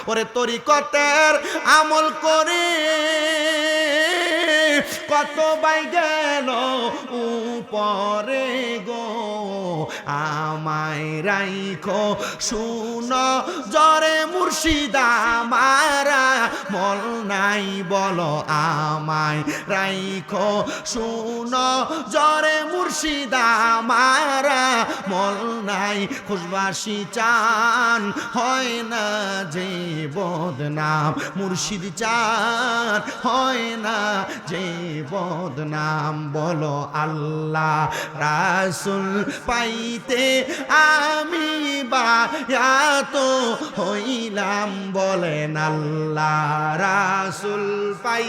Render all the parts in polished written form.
ওরে তরিকতের আমল করে কত বাই গেল উপরে গো, আমায় রাইখো শুনো জরে মুর্শিদা মারা মল নাই বলো, আমায় রাইখো শুনো জরে মুর্শিদা মারা মল নাই। খুশবাসী চান হয় না যে বদনাম, মুর্শিদ চান হয় না যে বদনাম। বলো আল্লাহ রাসূল পাইতে আমি বায়াত হইলাম, বলেন আল্লাহ রাসূল পাই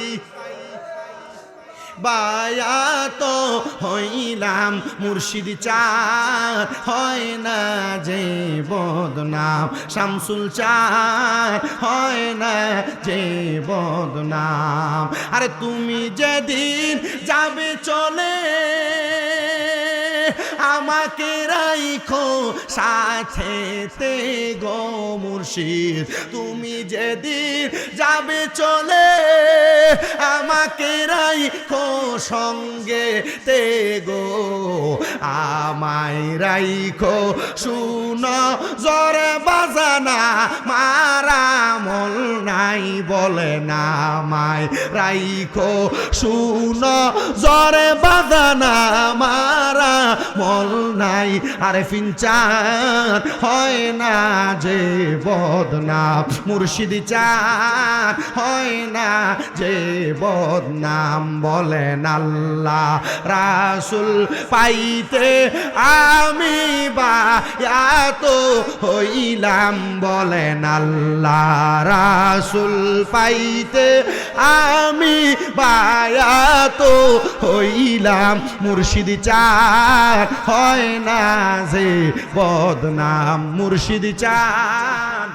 বায়াত হইলাম। মুর্শিদ চার হয় না যে বদনাম, শামসুল চার হয় না যে বদনাম। আরে তুমি যেদিন যাবে চলে আমাকে রাইখো সাথেতে গো মুর্শিদ, তুমি যেদিন যাবে চলে আমাকে রাইখো সঙ্গে তে গো, আমায় রাইখো শুনো জরে বাজানা মারা মল নাই, বলে না আমায় রাইখো শুনো জরে বাজানা মারা মল নাই। আরে ফিনচান হয় না যে বদনাম, মুর্শিদ চান হয় না যে বদনাম। বলেন আল্লাহ রাসূল পাইতে আমি বায়াত হইলাম, বলেন আল্লাহ রাসূল পাইতে আমি বায়াত হইলাম। মুর্শিদ চার হয় না যে বদনাম, মুর্শিদ চার